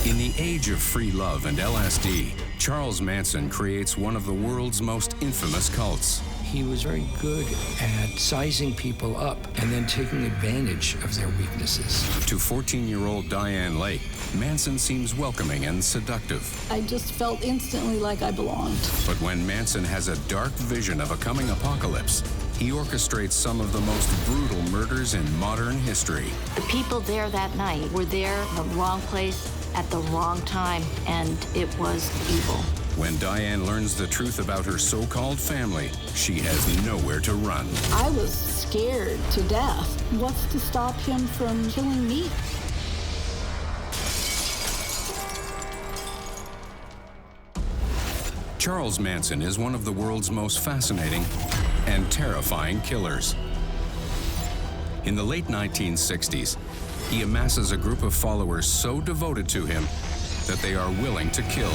In the age of free love and LSD, Charles Manson creates one of the world's most infamous cults. He was very good at sizing people up and then taking advantage of their weaknesses. To 14-year-old Dianne Lake, Manson seems welcoming and seductive. I just felt instantly like I belonged. But when Manson has a dark vision of a coming apocalypse, he orchestrates some of the most brutal murders in modern history. The people there that night were there in the wrong place at the wrong time, and it was evil. When Dianne learns the truth about her so-called family, she has nowhere to run. I was scared to death. What's to stop him from killing me? Charles Manson is one of the world's most fascinating and terrifying killers. In the late 1960s, he amasses a group of followers so devoted to him that they are willing to kill.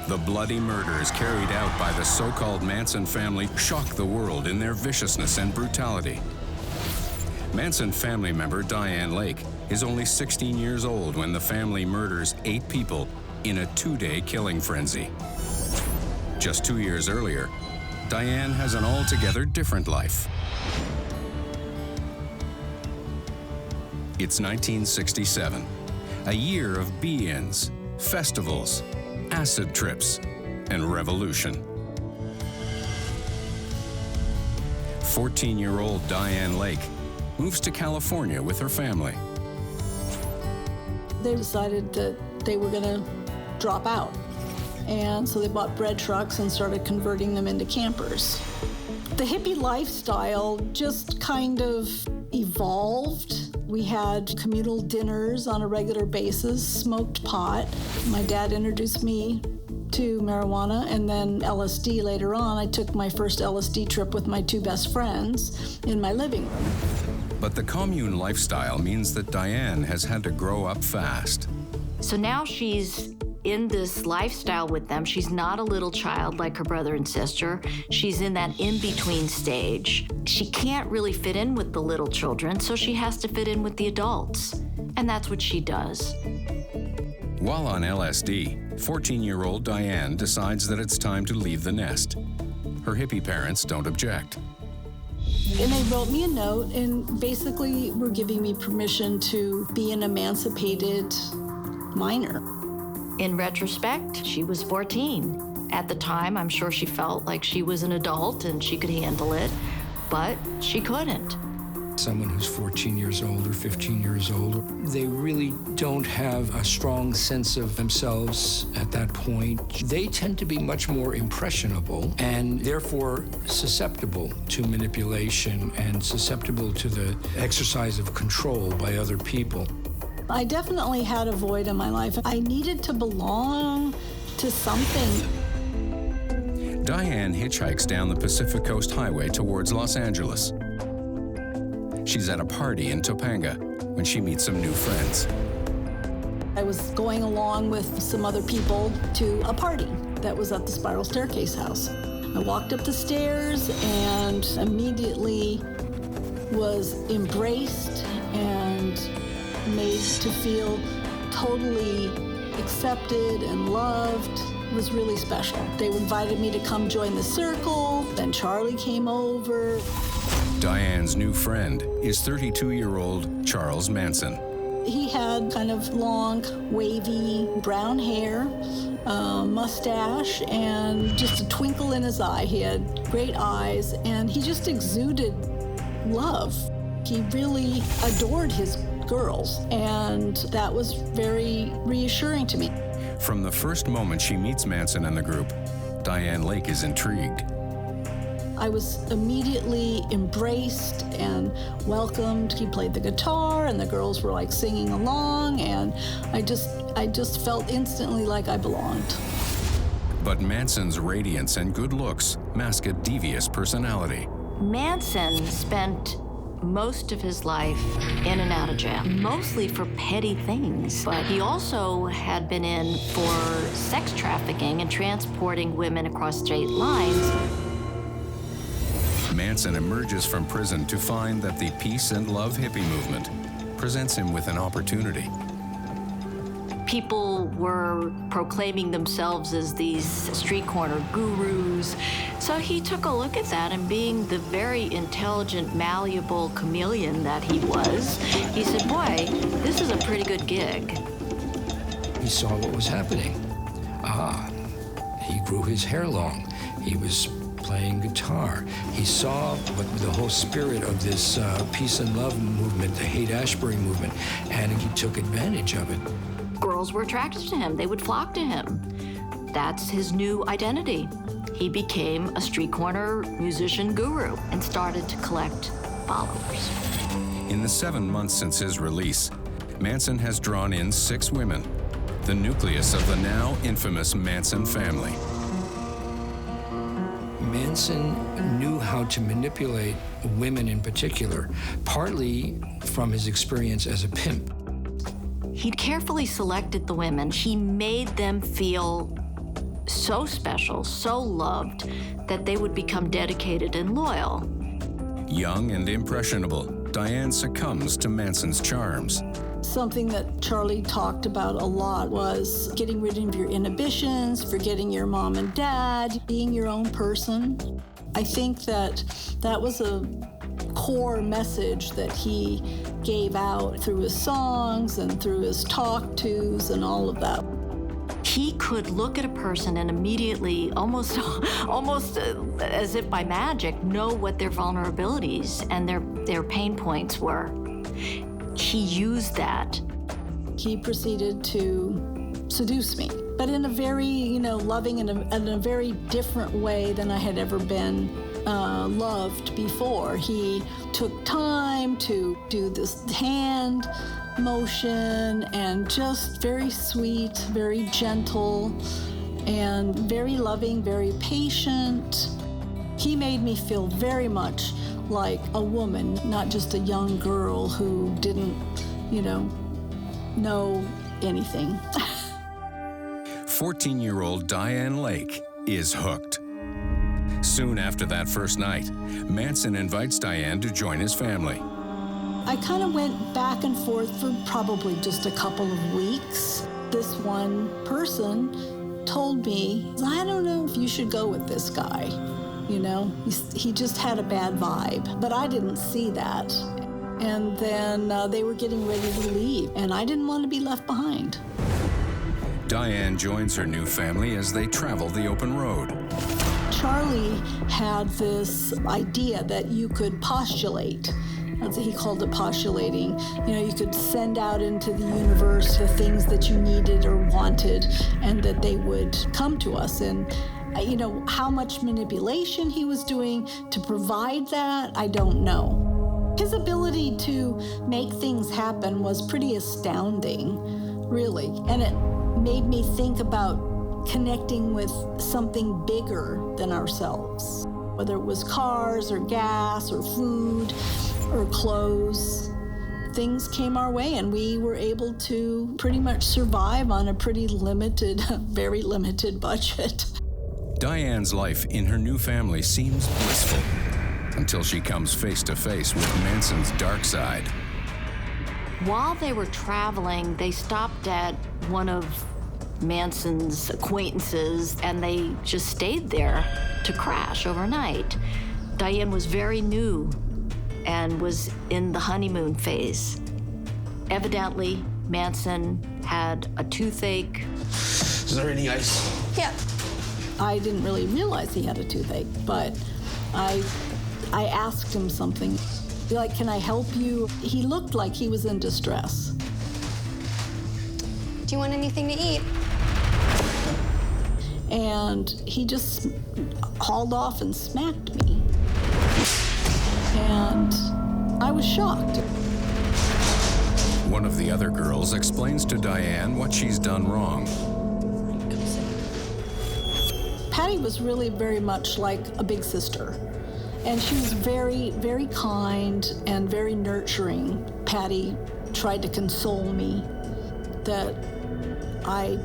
The bloody murders carried out by the so-called Manson family shock the world in their viciousness and brutality. Manson family member Dianne Lake is only 16 years old when the family murders 8 people in a 2-day killing frenzy. Just 2 years earlier, Dianne has an altogether different life. It's 1967, a year of be-ins, festivals, acid trips, and revolution. 14-year-old Dianne Lake moves to California with her family. They decided that they were going to drop out. And so they bought bread trucks and started converting them into campers. The hippie lifestyle just kind of evolved. We had communal dinners on a regular basis, smoked pot. My dad introduced me to marijuana and then LSD later on. I took my first LSD trip with my 2 best friends in my living room. But the commune lifestyle means that Dianne has had to grow up fast. So now she's in this lifestyle with them. She's not a little child like her brother and sister. She's in that in-between stage. She can't really fit in with the little children, so she has to fit in with the adults. And that's what she does. While on LSD, 14-year-old Dianne decides that it's time to leave the nest. Her hippie parents don't object. And they wrote me a note and basically were giving me permission to be an emancipated minor. In retrospect, she was 14. At the time, I'm sure she felt like she was an adult and she could handle it, but she couldn't. Someone who's 14 years old or 15 years old, they really don't have a strong sense of themselves at that point. They tend to be much more impressionable and therefore susceptible to manipulation and susceptible to the exercise of control by other people. I definitely had a void in my life. I needed to belong to something. Dianne hitchhikes down the Pacific Coast Highway towards Los Angeles. She's at a party in Topanga when she meets some new friends. I was going along with some other people to a party that was at the Spiral Staircase house. I walked up the stairs and immediately was embraced and made to feel totally accepted and loved. It was really special. They invited me to come join the circle. Then Charlie came over. Dianne's new friend is 32-year-old Charles Manson. He had kind of long, wavy brown hair, mustache, and just a twinkle in his eye. He had great eyes, and he just exuded love. He really adored his girls, and that was very reassuring to me. From the first moment she meets Manson and the group, Dianne Lake is intrigued. I was immediately embraced and welcomed. He played the guitar, and the girls were like singing along, and I just felt instantly like I belonged. But Manson's radiance and good looks mask a devious personality. Manson spent most of his life in and out of jail, mostly for petty things. But he also had been in for sex trafficking and transporting women across state lines. Manson emerges from prison to find that the peace and love hippie movement presents him with an opportunity. People were proclaiming themselves as these street corner gurus. So he took a look at that, and being the very intelligent, malleable chameleon that he was, he said, boy, this is a pretty good gig. He saw what was happening. He grew his hair long. He was playing guitar. He saw what the whole spirit of this peace and love movement, the Haight-Ashbury movement, and he took advantage of it. Girls were attracted to him. They would flock to him. That's his new identity. He became a street corner musician guru and started to collect followers. In the 7 months since his release, Manson has drawn in 6 women, the nucleus of the now infamous Manson family. Manson knew how to manipulate women in particular, partly from his experience as a pimp. He carefully selected the women. He made them feel so special, so loved, that they would become dedicated and loyal. Young and impressionable, Dianne succumbs to Manson's charms. Something that Charlie talked about a lot was getting rid of your inhibitions, forgetting your mom and dad, being your own person. I think that was a core message that he gave out through his songs and through his talk-tos and all of that. He could look at a person and immediately, almost as if by magic, know what their vulnerabilities and their pain points were. He used that. He proceeded to seduce me, but in a very, loving and in a very different way than I had ever been loved before. He took time to do this hand motion, and just very sweet, very gentle, and very loving, very patient. He made me feel very much like a woman, not just a young girl who didn't, know anything. 14-year-old Dianne Lake is hooked. Soon after that first night, Manson invites Dianne to join his family. I kind of went back and forth for probably just a couple of weeks. This one person told me, I don't know if you should go with this guy. He just had a bad vibe, but I didn't see that. And then they were getting ready to leave, and I didn't want to be left behind. Dianne joins her new family as they travel the open road. Charlie had this idea that you could postulate. He called it postulating. You could send out into the universe the things that you needed or wanted, and that they would come to us. And how much manipulation he was doing to provide that, I don't know. His ability to make things happen was pretty astounding, really. And it made me think about connecting with something bigger than ourselves, whether it was cars or gas or food or clothes. Things came our way, and we were able to pretty much survive on a pretty limited, very limited budget. Dianne's life in her new family seems blissful until she comes face to face with Manson's dark side. While they were traveling, they stopped at one of Manson's acquaintances, and they just stayed there to crash overnight. Dianne was very new and was in the honeymoon phase. Evidently, Manson had a toothache. Is there any ice? Yeah. I didn't really realize he had a toothache, but I asked him something. Like, can I help you? He looked like he was in distress. Do you want anything to eat? And he just hauled off and smacked me. And I was shocked. One of the other girls explains to Dianne what she's done wrong. Patty was really very much like a big sister. And she was very, very kind and very nurturing. Patty tried to console me that I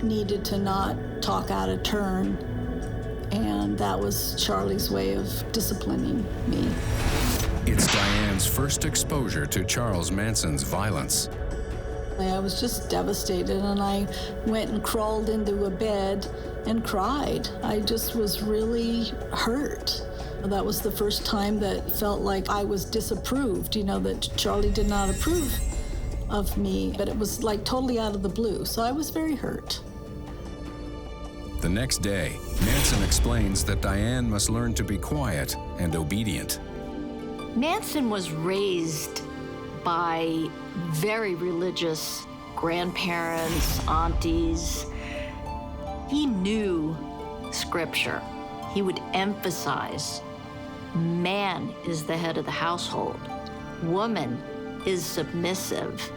needed to not talk out of turn. And that was Charlie's way of disciplining me. It's Dianne's first exposure to Charles Manson's violence. I was just devastated, and I went and crawled into a bed and cried. I just was really hurt. That was the first time that it felt like I was disapproved, that Charlie did not approve of me, but it was like totally out of the blue. So I was very hurt. The next day, Manson explains that Dianne must learn to be quiet and obedient. Manson was raised by very religious grandparents, aunties. He knew scripture. He would emphasize, man is the head of the household. Woman is submissive.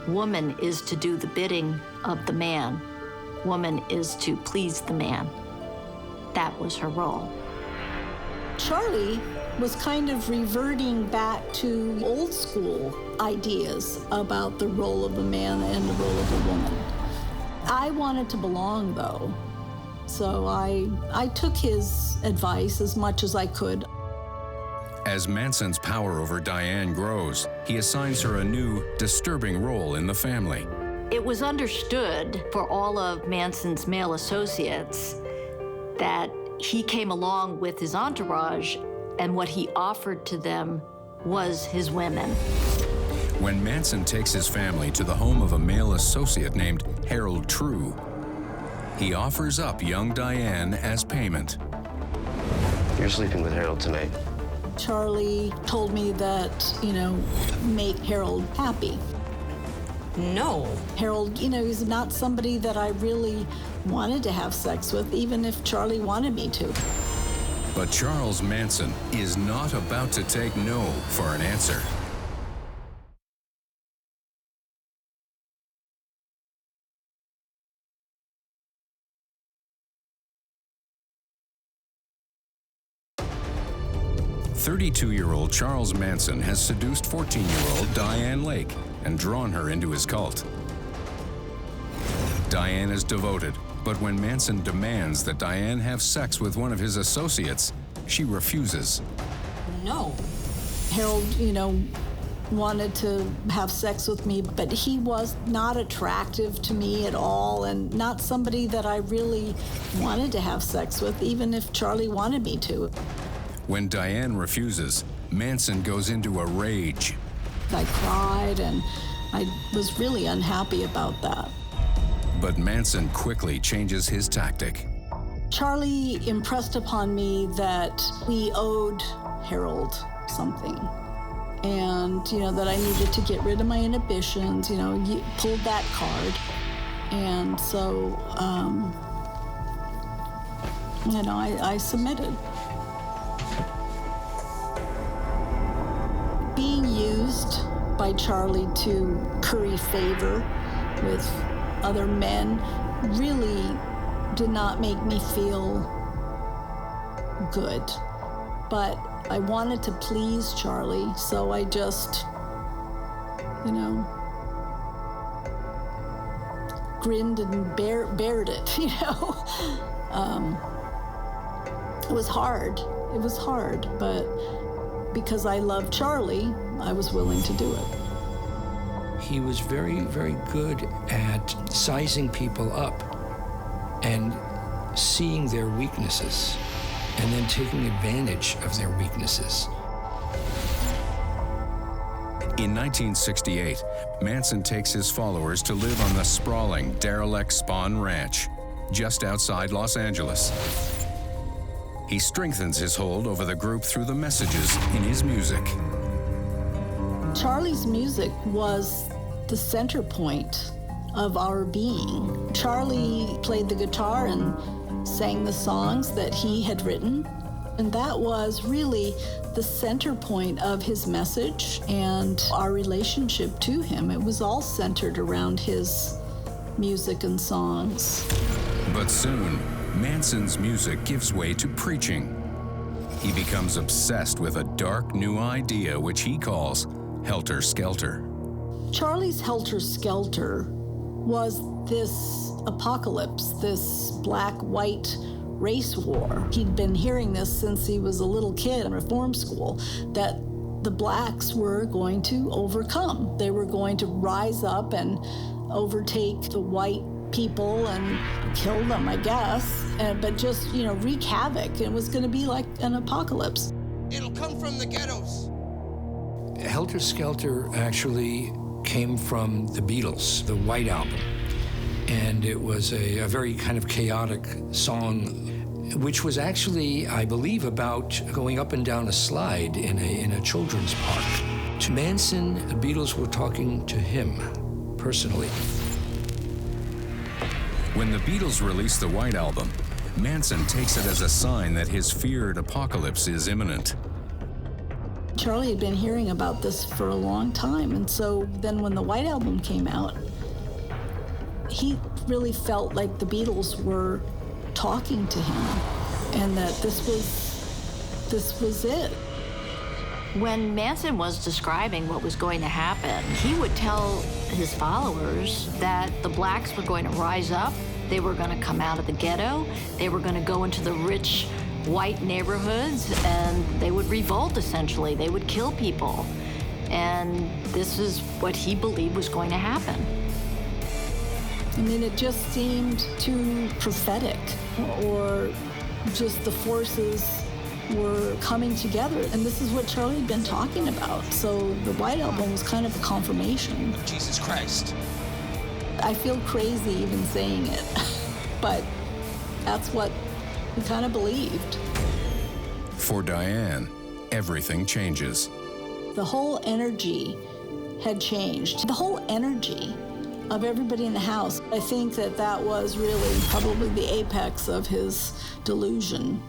Woman is to do the bidding of the man. Woman is to please the man. That was her role. Charlie was kind of reverting back to old school ideas about the role of a man and the role of a woman. I wanted to belong, though, so I took his advice as much as I could. As Manson's power over Dianne grows, he assigns her a new, disturbing role in the family. It was understood for all of Manson's male associates that he came along with his entourage, and what he offered to them was his women. When Manson takes his family to the home of a male associate named Harold True, he offers up young Dianne as payment. You're sleeping with Harold tonight. Charlie told me that, make Harold happy. No. Harold, he's not somebody that I really wanted to have sex with, even if Charlie wanted me to. But Charles Manson is not about to take no for an answer. "32-year-old Charles Manson has seduced 14-year-old Dianne Lake and drawn her into his cult. Dianne is devoted, but when Manson demands that Dianne have sex with one of his associates, she refuses. No. Harold, wanted to have sex with me, but he was not attractive to me at all, and not somebody that I really wanted to have sex with, even if Charlie wanted me to. When Dianne refuses, Manson goes into a rage. I cried, and I was really unhappy about that. But Manson quickly changes his tactic. Charlie impressed upon me that we owed Harold something, and, that I needed to get rid of my inhibitions, pulled that card. And so, I submitted. Being used by Charlie to curry favor with other men really did not make me feel good. But I wanted to please Charlie, so I just, grinned and bared it, It was hard. It was hard, but because I loved Charlie, I was willing to do it. He was very, very good at sizing people up and seeing their weaknesses and then taking advantage of their weaknesses. In 1968, Manson takes his followers to live on the sprawling, derelict Spahn Ranch, just outside Los Angeles. He strengthens his hold over the group through the messages in his music. Charlie's music was the center point of our being. Charlie played the guitar and sang the songs that he had written, and that was really the center point of his message and our relationship to him. It was all centered around his music and songs. But soon, Manson's music gives way to preaching. He becomes obsessed with a dark new idea which he calls Helter Skelter. Charlie's Helter Skelter was this apocalypse, this black-white race war. He'd been hearing this since he was a little kid in reform school, that the blacks were going to overcome. They were going to rise up and overtake the white people and kill them, I guess, but just, wreak havoc. It was going to be like an apocalypse. It'll come from the ghettos. Helter Skelter actually came from the Beatles, the White Album. And it was a very kind of chaotic song, which was actually, I believe, about going up and down a slide in a children's park. To Manson, the Beatles were talking to him personally. When the Beatles released the White Album, Manson takes it as a sign that his feared apocalypse is imminent. Charlie had been hearing about this for a long time, and so then when the White Album came out, he really felt like the Beatles were talking to him, and that this was it. When Manson was describing what was going to happen, he would tell his followers that the blacks were going to rise up, they were going to come out of the ghetto, they were going to go into the rich white neighborhoods, and they would revolt, essentially. They would kill people. And this is what he believed was going to happen. I mean, it just seemed too prophetic, or just the forces were coming together. And this is what Charlie had been talking about. So the White Album was kind of a confirmation. Jesus Christ. I feel crazy even saying it, but that's what we kind of believed. For Dianne, everything changes. The whole energy had changed. The whole energy of everybody in the house. I think that was really probably the apex of his delusion.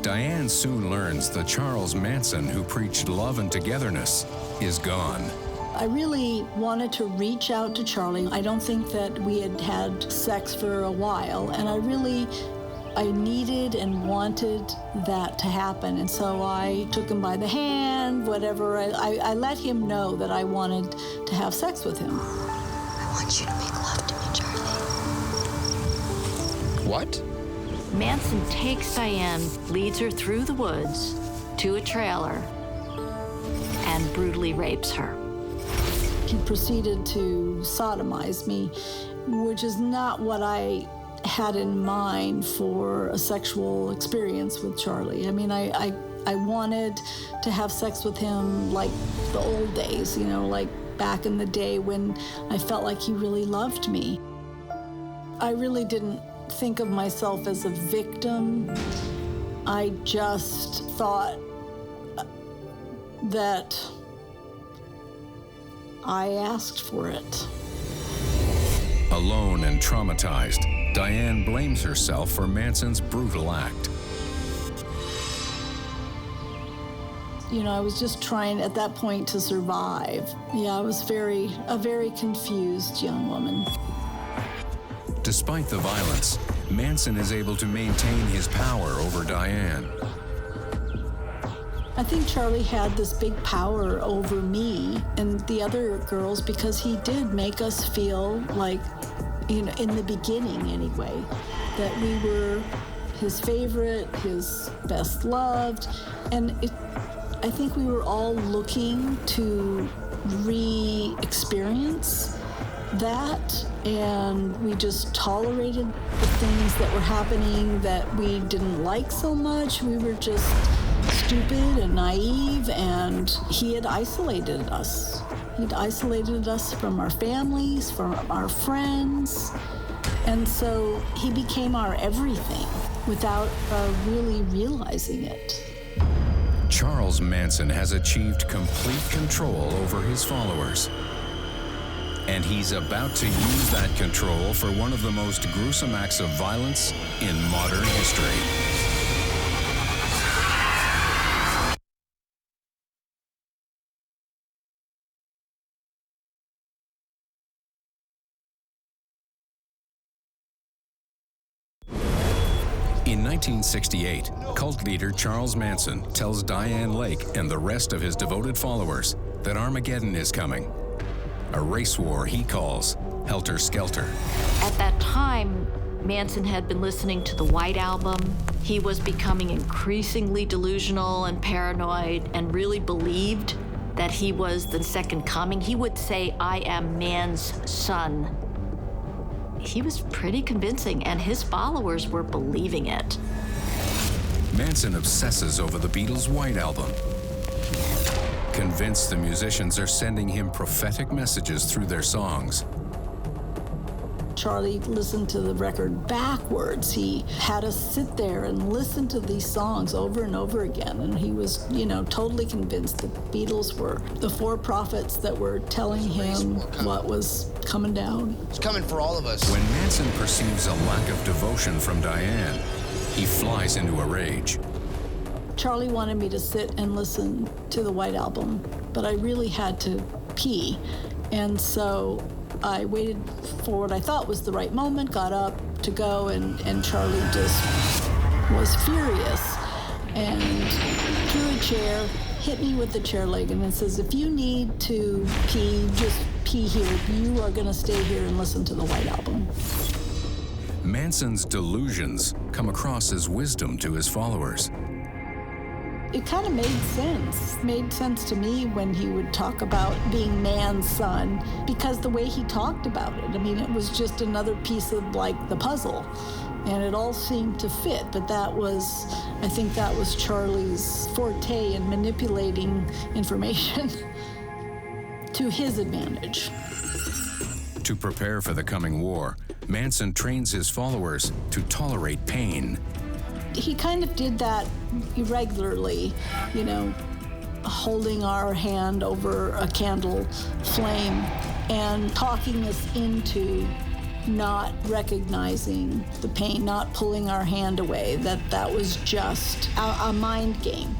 Dianne soon learns the Charles Manson who preached love and togetherness is gone. I really wanted to reach out to Charlie. I don't think that we had had sex for a while, and I needed and wanted that to happen. And so I took him by the hand, whatever. I let him know that I wanted to have sex with him. I want you to make love to me, Charlie. What? Manson takes Dianne, leads her through the woods to a trailer, and brutally rapes her. He proceeded to sodomize me, which is not what I had in mind for a sexual experience with Charlie. I mean, I wanted to have sex with him like the old days, like back in the day when I felt like he really loved me. I really didn't think of myself as a victim. I just thought that I asked for it. Alone and traumatized, Dianne blames herself for Manson's brutal act. I was just trying at that point to survive. Yeah, I was a very confused young woman. Despite the violence, Manson is able to maintain his power over Dianne. I think Charlie had this big power over me and the other girls because he did make us feel like, in the beginning anyway, that we were his favorite, his best loved, and I think we were all looking to re-experience that, and we just tolerated the things that were happening that we didn't like so much. We were just stupid and naive, and he had isolated us. He'd isolated us from our families, from our friends, and so he became our everything without really realizing it. Charles Manson has achieved complete control over his followers. And he's about to use that control for one of the most gruesome acts of violence in modern history. In 1968, cult leader Charles Manson tells Dianne Lake and the rest of his devoted followers that Armageddon is coming. A race war he calls Helter Skelter. At that time, Manson had been listening to the White Album. He was becoming increasingly delusional and paranoid and really believed that he was the second coming. He would say, "I am man's son." He was pretty convincing, and his followers were believing it. Manson obsesses over the Beatles' White Album, convinced the musicians are sending him prophetic messages through their songs. Charlie listened to the record backwards. He had us sit there and listen to these songs over and over again. And he was, totally convinced the Beatles were the four prophets that were telling him what was coming down. It's coming for all of us. When Manson perceives a lack of devotion from Dianne, he flies into a rage. Charlie wanted me to sit and listen to the White Album, but I really had to pee. And so I waited for what I thought was the right moment, got up to go, and Charlie just was furious and threw a chair, hit me with the chair leg, and then says, "If you need to pee, just pee here. You are going to stay here and listen to the White Album." Manson's delusions come across as wisdom to his followers. It kind of made sense to me when he would talk about being man's son, because the way he talked about it, it was just another piece of the puzzle, and it all seemed to fit. But I think that was Charlie's forte in manipulating information to his advantage. To prepare for the coming war, Manson trains his followers to tolerate pain. He kind of did that irregularly, holding our hand over a candle flame and talking us into not recognizing the pain, not pulling our hand away, that was just a mind game.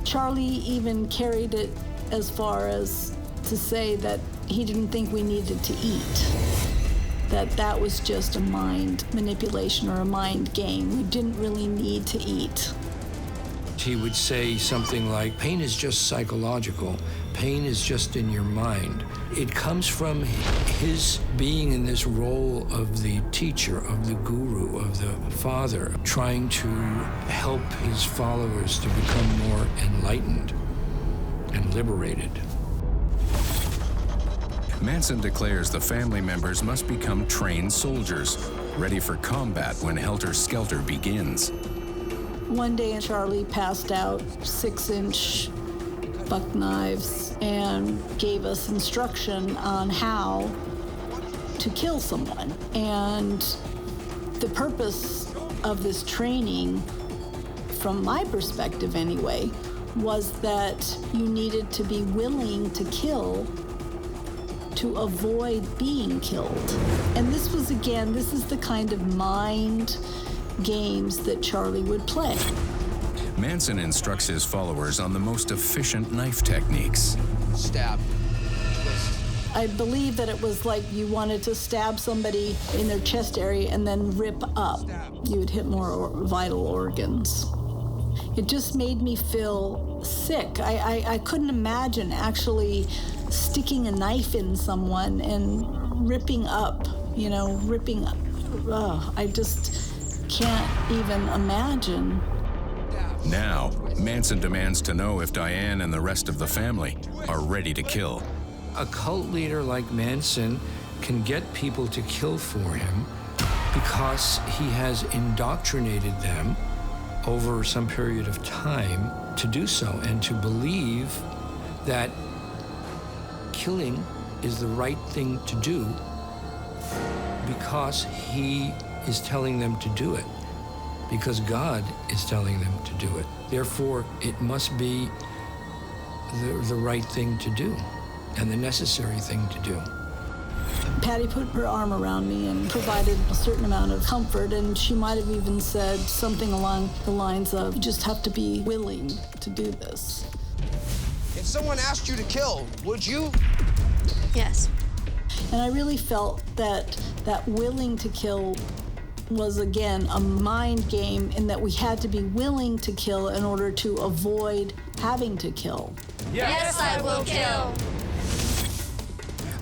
Charlie even carried it as far as to say that he didn't think we needed to eat. That was just a mind manipulation or a mind game. We didn't really need to eat. He would say something like, pain is just psychological. Pain is just in your mind. It comes from his being in this role of the teacher, of the guru, of the father, trying to help his followers to become more enlightened and liberated. Manson declares the family members must become trained soldiers, ready for combat when Helter Skelter begins. One day, Charlie passed out 6-inch buck knives and gave us instruction on how to kill someone. And the purpose of this training, from my perspective anyway, was that you needed to be willing to kill to avoid being killed. And this is the kind of mind games that Charlie would play. Manson instructs his followers on the most efficient knife techniques. Stab. Twist. I believe that it was like you wanted to stab somebody in their chest area and then rip up. You would hit more vital organs. It just made me feel sick. I couldn't imagine actually sticking a knife in someone and ripping up. I just can't even imagine. Now, Manson demands to know if Dianne and the rest of the family are ready to kill. A cult leader like Manson can get people to kill for him because he has indoctrinated them over some period of time to do so and to believe that killing is the right thing to do because he is telling them to do it, because God is telling them to do it. Therefore, it must be the right thing to do and the necessary thing to do. Patty put her arm around me and provided a certain amount of comfort, and she might have even said something along the lines of, "You just have to be willing to do this." If someone asked you to kill, would you? Yes. And I really felt that willing to kill was, again, a mind game, in that we had to be willing to kill in order to avoid having to kill. Yes, I will kill.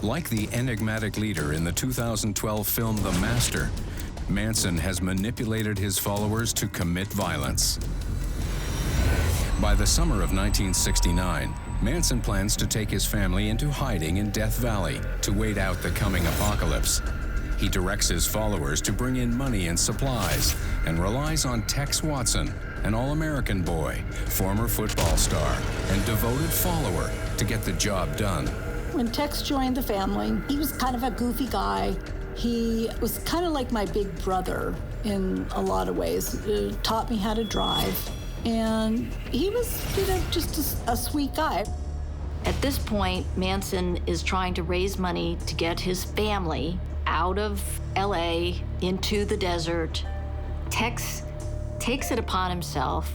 Like the enigmatic leader in the 2012 film The Master, Manson has manipulated his followers to commit violence. By the summer of 1969, Manson plans to take his family into hiding in Death Valley to wait out the coming apocalypse. He directs his followers to bring in money and supplies and relies on Tex Watson, an all-American boy, former football star, and devoted follower to get the job done. When Tex joined the family, he was kind of a goofy guy. He was kind of like my big brother in a lot of ways. Taught me how to drive. And he was, just a sweet guy. At this point, Manson is trying to raise money to get his family out of LA into the desert. Tex takes it upon himself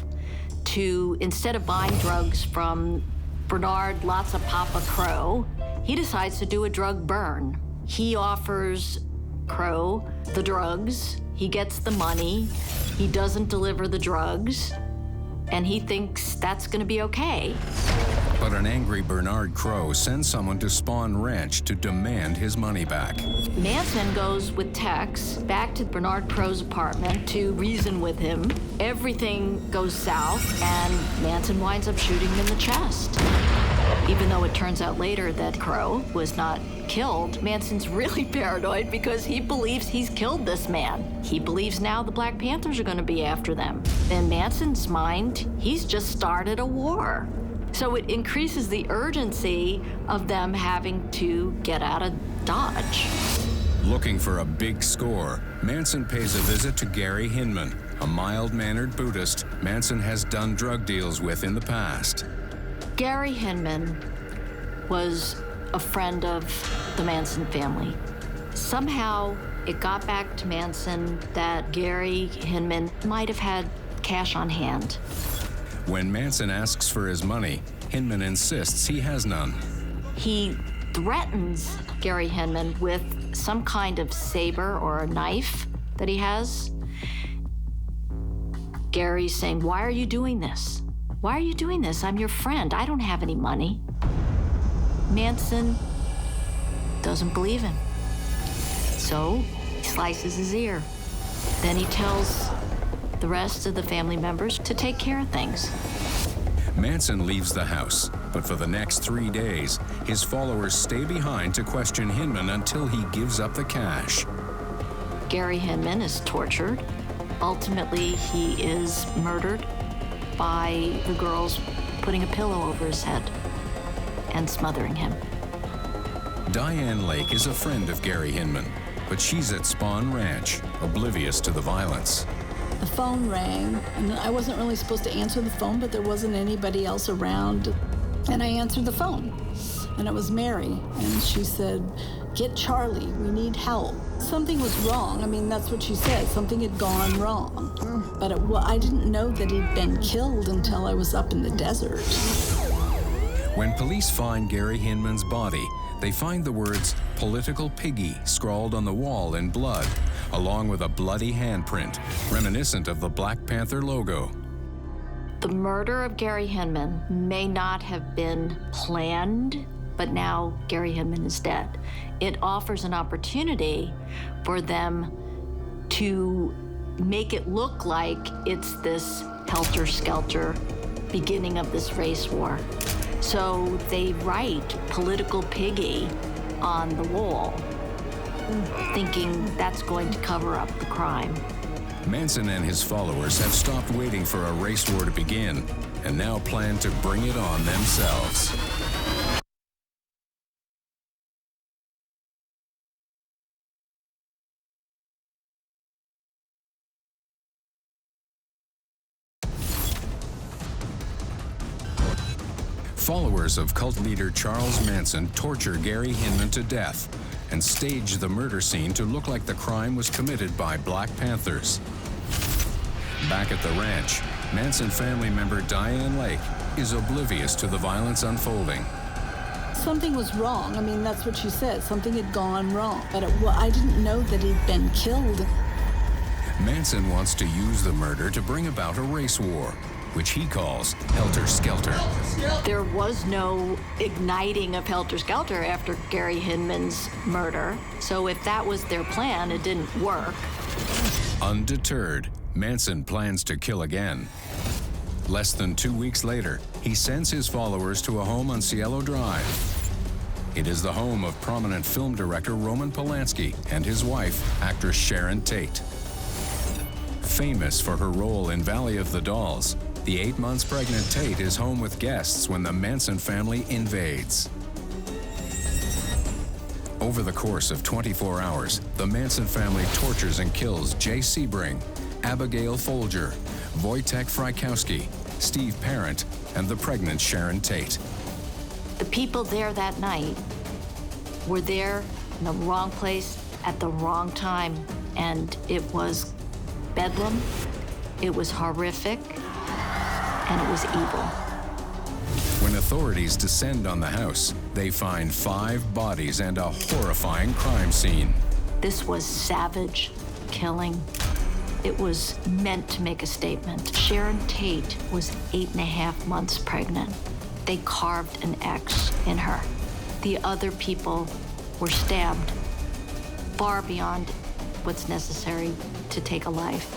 to, instead of buying drugs from Bernard Lots of Papa Crow, he decides to do a drug burn. He offers Crow the drugs, he gets the money, he doesn't deliver the drugs, and he thinks that's gonna be okay. But an angry Bernard Crow sends someone to Spawn Ranch to demand his money back. Manson goes with Tex back to Bernard Crow's apartment to reason with him. Everything goes south, and Manson winds up shooting him in the chest. Even though it turns out later that Crow was not killed, Manson's really paranoid because he believes he's killed this man. He believes now the Black Panthers are going to be after them. In Manson's mind, he's just started a war. So it increases the urgency of them having to get out of Dodge. Looking for a big score, Manson pays a visit to Gary Hinman, a mild-mannered Buddhist Manson has done drug deals with in the past. Gary Hinman was a friend of the Manson family. Somehow, it got back to Manson that Gary Hinman might have had cash on hand. When Manson asks for his money, Hinman insists he has none. He threatens Gary Hinman with some kind of saber or a knife that he has. Gary's saying, "Why are you doing this? Why are you doing this? I'm your friend. I don't have any money." Manson doesn't believe him. So he slices his ear. Then he tells the rest of the family members to take care of things. Manson leaves the house, but for the next 3 days, his followers stay behind to question Hinman until he gives up the cash. Gary Hinman is tortured. Ultimately, he is murdered by the girls putting a pillow over his head and smothering him. Dianne Lake is a friend of Gary Hinman, but she's at Spawn Ranch, oblivious to the violence. The phone rang, and I wasn't really supposed to answer the phone, but there wasn't anybody else around. And I answered the phone, and it was Mary, and she said, "Get Charlie, we need help." Something was wrong. I mean, that's what she said. Something had gone wrong. But I didn't know that he'd been killed until I was up in the desert. When police find Gary Hinman's body, they find the words "Political Piggy" scrawled on the wall in blood, along with a bloody handprint, reminiscent of the Black Panther logo. The murder of Gary Hinman may not have been planned, but now Gary Hinman is dead. It offers an opportunity for them to make it look like it's this Helter Skelter beginning of this race war. So they write "Political Piggy" on the wall, thinking that's going to cover up the crime. Manson and his followers have stopped waiting for a race war to begin and now plan to bring it on themselves. Followers of cult leader Charles Manson torture Gary Hinman to death and stage the murder scene to look like the crime was committed by Black Panthers. Back at the ranch, Manson family member Dianne Lake is oblivious to the violence unfolding. Something was wrong. I mean, that's what she said. Something had gone wrong. But I didn't know that he'd been killed. Manson wants to use the murder to bring about a race war, which he calls Helter Skelter. There was no igniting of Helter Skelter after Gary Hinman's murder. So if that was their plan, it didn't work. Undeterred, Manson plans to kill again. Less than 2 weeks later, he sends his followers to a home on Cielo Drive. It is the home of prominent film director Roman Polanski and his wife, actress Sharon Tate. Famous for her role in Valley of the Dolls, the 8 months pregnant Tate is home with guests when the Manson family invades. Over the course of 24 hours, the Manson family tortures and kills Jay Sebring, Abigail Folger, Wojtek Frykowski, Steve Parent, and the pregnant Sharon Tate. The people there that night were there in the wrong place at the wrong time, and it was bedlam, it was horrific, and it was evil. When authorities descend on the house, they find 5 bodies and a horrifying crime scene. This was savage killing. It was meant to make a statement. Sharon Tate was 8.5 months pregnant. They carved an X in her. The other people were stabbed far beyond what's necessary to take a life.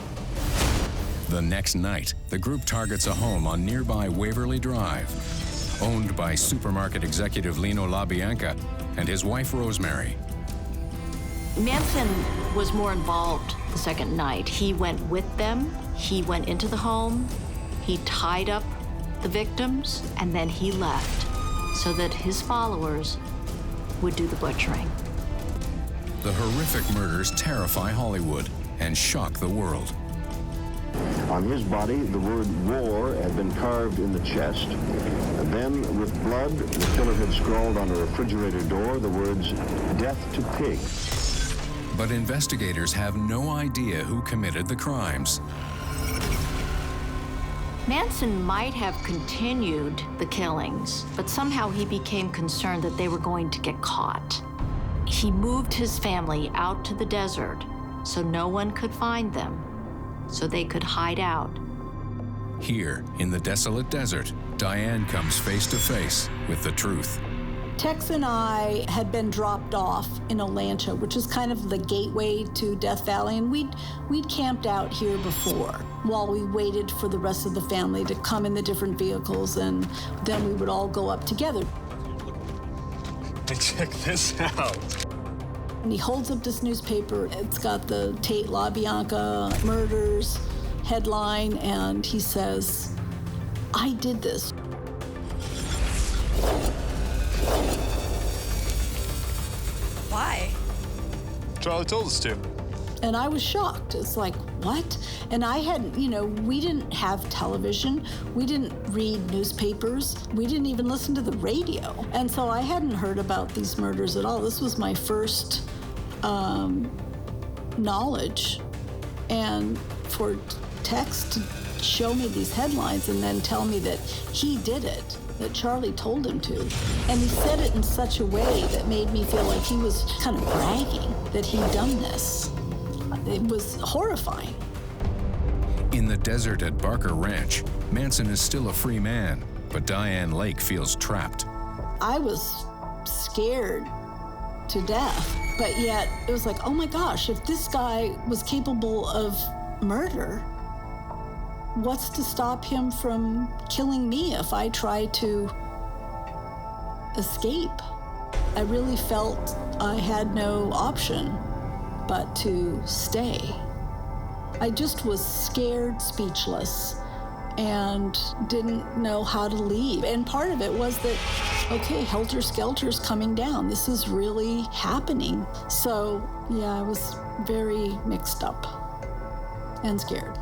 The next night, the group targets a home on nearby Waverly Drive, owned by supermarket executive Lino LaBianca and his wife Rosemary. Manson was more involved the second night. He went with them, he went into the home, he tied up the victims, and then he left so that his followers would do the butchering. The horrific murders terrify Hollywood and shock the world. On his body, the word war had been carved in the chest. And then, with blood, the killer had scrawled on a refrigerator door the words, "Death to pig." But investigators have no idea who committed the crimes. Manson might have continued the killings, but somehow he became concerned that they were going to get caught. He moved his family out to the desert so no one could find them, so they could hide out. Here, in the desolate desert, Dianne comes face to face with the truth. Tex and I had been dropped off in Atlanta, which is kind of the gateway to Death Valley, and we'd camped out here before while we waited for the rest of the family to come in the different vehicles, and then we would all go up together. Hey, check this out. And he holds up this newspaper. It's got the Tate LaBianca murders headline, and he says, "I did this." Why? Charlie told us to. And I was shocked. It's like, what? And I hadn't, we didn't have television. We didn't read newspapers. We didn't even listen to the radio. And so I hadn't heard about these murders at all. This was my first knowledge. And for Tex to show me these headlines and then tell me that he did it, that Charlie told him to. And he said it in such a way that made me feel like he was kind of bragging that he'd done this. It was horrifying. In the desert at Barker Ranch, Manson is still a free man, but Dianne Lake feels trapped. I was scared to death, but yet it was like, oh my gosh, if this guy was capable of murder, what's to stop him from killing me if I try to escape? I really felt I had no option but to stay. I just was scared, speechless, and didn't know how to leave. And part of it was that, okay, Helter Skelter's coming down. This is really happening. So, yeah, I was very mixed up and scared.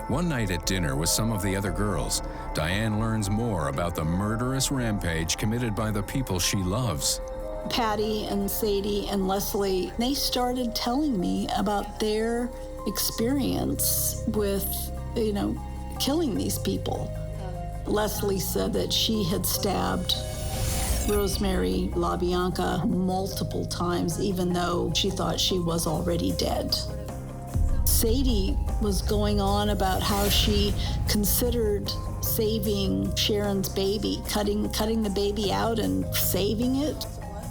One night at dinner with some of the other girls, Dianne learns more about the murderous rampage committed by the people she loves. Patty and Sadie and Leslie, they started telling me about their experience with, killing these people. Leslie said that she had stabbed Rosemary LaBianca multiple times, even though she thought she was already dead. Sadie was going on about how she considered saving Sharon's baby, cutting the baby out and saving it.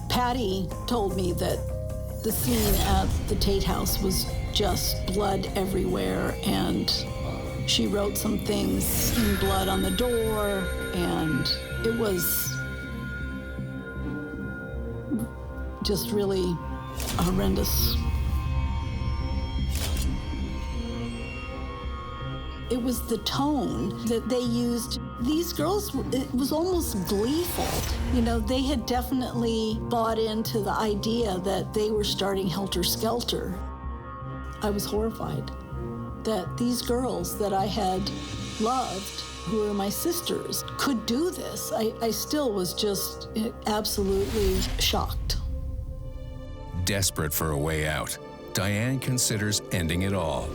Patty told me that The scene at the Tate House was just blood everywhere, and she wrote some things in blood on the door, and it was just really horrendous. It was the tone that they used. These girls, it was almost gleeful. You know, they had definitely bought into the idea that they were starting Helter Skelter. I was horrified that these girls that I had loved, who were my sisters, could do this. I still was just absolutely shocked. Desperate for a way out, Dianne considers ending it all.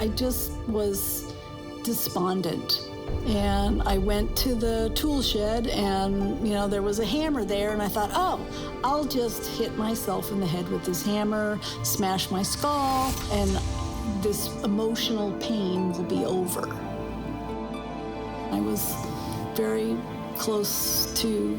I just was despondent. And I went to the tool shed, and, you know, there was a hammer there, and I thought, oh, I'll just hit myself in the head with this hammer, smash my skull, and this emotional pain will be over. I was very close to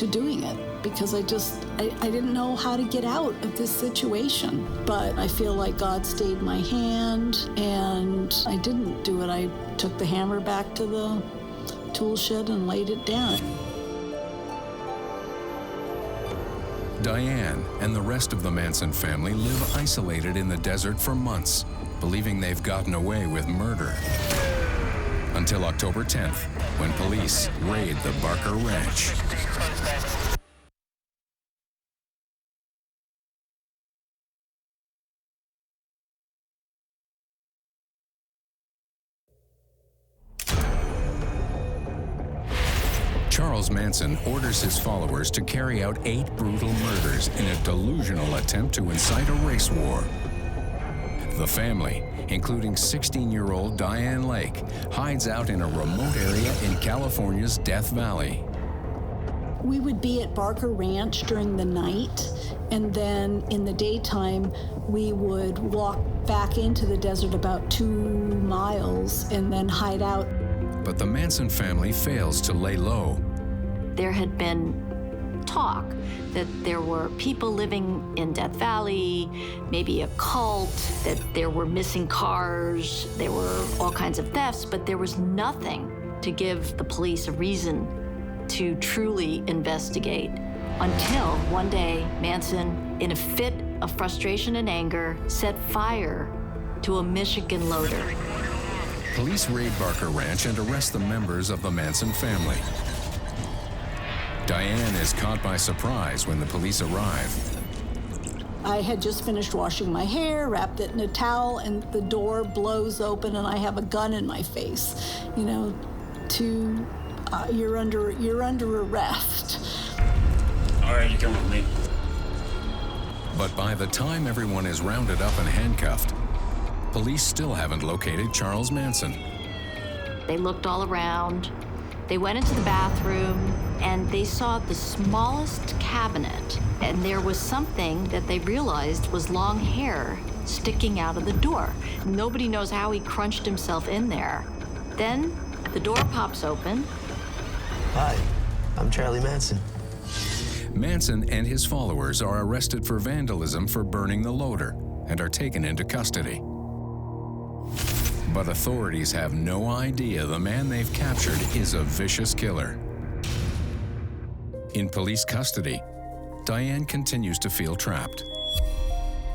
doing it because I didn't know how to get out of this situation. But I feel like God stayed my hand, and I didn't do it. I took the hammer back to the tool shed and laid it down. Dianne and the rest of the Manson family live isolated in the desert for months, believing they've gotten away with murder. Until October 10th, when police raid the Barker Ranch. Charles Manson orders his followers to carry out 8 brutal murders in a delusional attempt to incite a race war. The family, including 16-year-old Dianne Lake, hides out in a remote area in California's Death Valley. We would be at Barker Ranch during the night, and then in the daytime, we would walk back into the desert about 2 miles and then hide out. But the Manson family fails to lay low. There had been talk that there were people living in Death Valley, maybe a cult, that there were missing cars, there were all kinds of thefts, but there was nothing to give the police a reason to truly investigate. Until one day, Manson, in a fit of frustration and anger, set fire to a Michigan loader. Police raid Barker Ranch and arrest the members of the Manson family. Dianne is caught by surprise when the police arrive. I had just finished washing my hair, wrapped it in a towel, and the door blows open and I have a gun in my face. You know, you're under arrest. All right, you come with me. But by the time everyone is rounded up and handcuffed, police still haven't located Charles Manson. They looked all around. They went into the bathroom, and they saw the smallest cabinet, and there was something that they realized was long hair sticking out of the door. Nobody knows how he crunched himself in there. Then the door pops open. Hi, I'm Charlie Manson. Manson and his followers are arrested for vandalism for burning the loader and are taken into custody. But authorities have no idea the man they've captured is a vicious killer. In police custody, Dianne continues to feel trapped.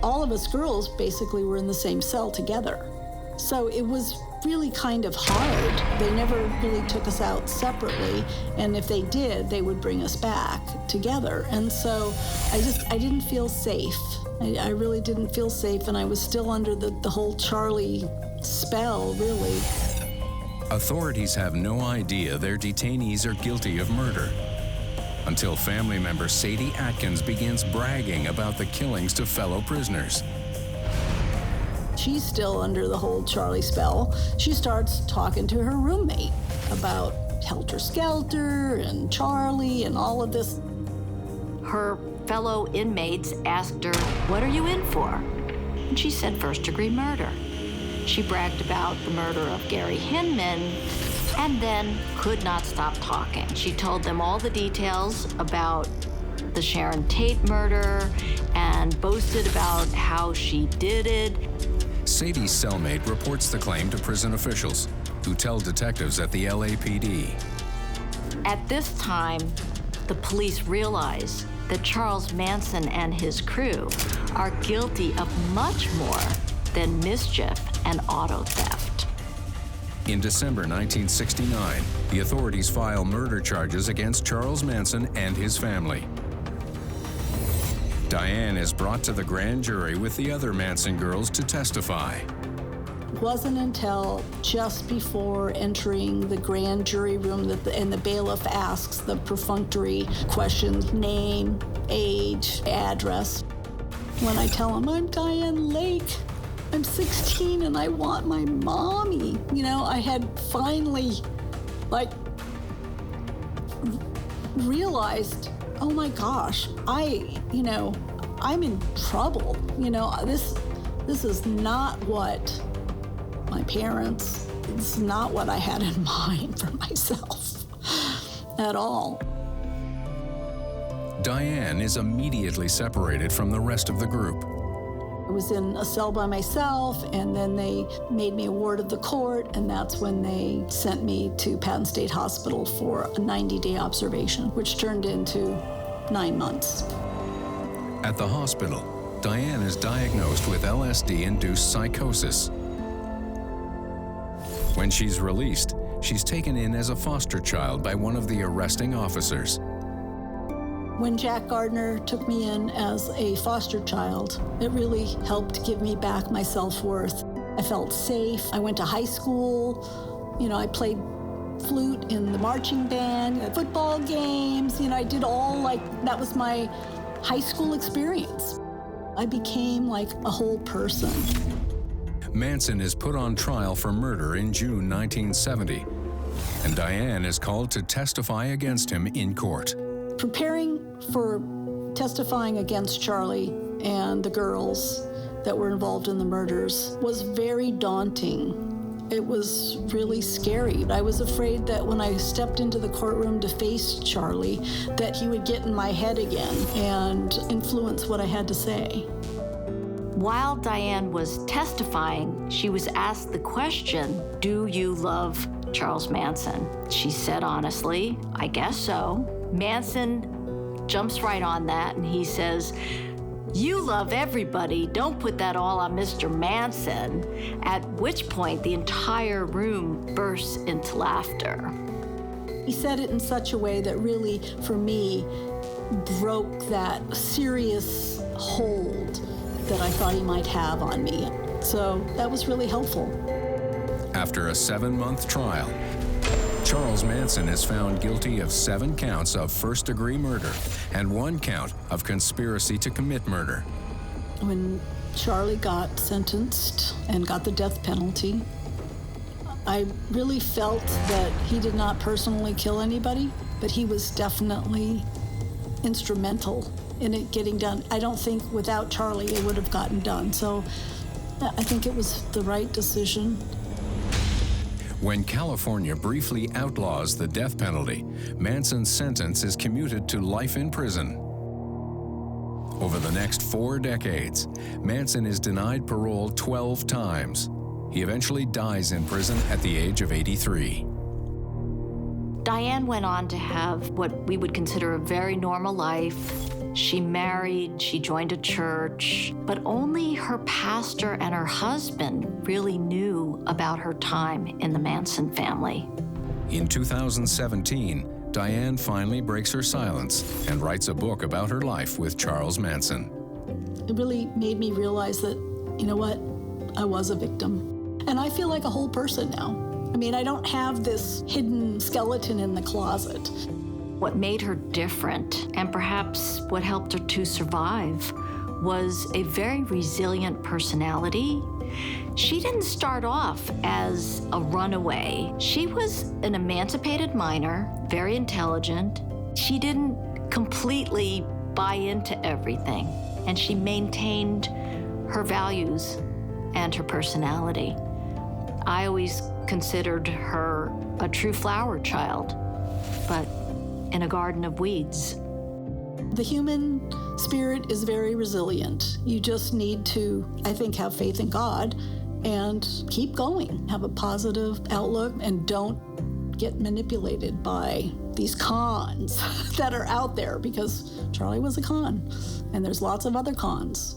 All of us girls basically were in the same cell together. So it was really kind of hard. They never really took us out separately, and if they did, they would bring us back together. And so I didn't feel safe. I really didn't feel safe, and I was still under the whole Charlie spell, really. Authorities have no idea their detainees are guilty of murder until family member Sadie Atkins begins bragging about the killings to fellow prisoners. She's still under the whole Charlie spell. She starts talking to her roommate about Helter Skelter and Charlie and all of this. Her fellow inmates asked her, "What are you in for?" And she said, "First-degree murder." She bragged about the murder of Gary Hinman and then could not stop talking. She told them all the details about the Sharon Tate murder and boasted about how she did it. Sadie's cellmate reports the claim to prison officials, who tell detectives at the LAPD. At this time, the police realize that Charles Manson and his crew are guilty of much more than mischief and auto theft. In December 1969, the authorities file murder charges against Charles Manson and his family. Dianne is brought to the grand jury with the other Manson girls to testify. It wasn't until just before entering the grand jury room and the bailiff asks the perfunctory questions, name, age, address. When I tell him, I'm Dianne Lake, I'm 16 and I want my mommy. You know, I had finally, realized, oh my gosh, I'm in trouble. You know, this is not what my parents, it's not what I had in mind for myself at all. Dianne is immediately separated from the rest of the group. I was in a cell by myself, and then they made me a ward of the court, and that's when they sent me to Patton State Hospital for a 90-day observation, which turned into 9 months. At the hospital, Dianne is diagnosed with LSD-induced psychosis. When she's released, she's taken in as a foster child by one of the arresting officers. When Jack Gardner took me in as a foster child, it really helped give me back my self-worth. I felt safe. I went to high school. You know, I played flute in the marching band, at football games. You know, I did all that was my high school experience. I became like a whole person. Manson is put on trial for murder in June 1970, and Dianne is called to testify against him in court. Preparing for testifying against Charlie and the girls that were involved in the murders was very daunting. It was really scary. I was afraid that when I stepped into the courtroom to face Charlie, that he would get in my head again and influence what I had to say. While Dianne was testifying, she was asked the question, do you love Charles Manson? She said honestly, I guess so. Manson jumps right on that and he says, you love everybody, don't put that all on Mr. Manson. At which point the entire room bursts into laughter. He said it in such a way that really, for me, broke that serious hold that I thought he might have on me. So that was really helpful. After a 7-month trial, Charles Manson is found guilty of 7 counts of first-degree murder and 1 count of conspiracy to commit murder. When Charlie got sentenced and got the death penalty, I really felt that he did not personally kill anybody, but he was definitely instrumental in it getting done. I don't think without Charlie it would have gotten done. So I think it was the right decision. When California briefly outlaws the death penalty, Manson's sentence is commuted to life in prison. Over the next 4 decades, Manson is denied parole 12 times. He eventually dies in prison at the age of 83. Dianne went on to have what we would consider a very normal life. She married, she joined a church, but only her pastor and her husband really knew about her time in the Manson family. In 2017, Dianne finally breaks her silence and writes a book about her life with Charles Manson. It really made me realize that, you know what, I was a victim. And I feel like a whole person now. I mean, I don't have this hidden skeleton in the closet. What made her different, and perhaps what helped her to survive, was a very resilient personality. She didn't start off as a runaway. She was an emancipated minor, very intelligent. She didn't completely buy into everything, and she maintained her values and her personality. I always considered her a true flower child, but in a garden of weeds. The human spirit is very resilient. You just need to, I think, have faith in God and keep going. Have a positive outlook and don't get manipulated by these cons that are out there, because Charlie was a con and there's lots of other cons.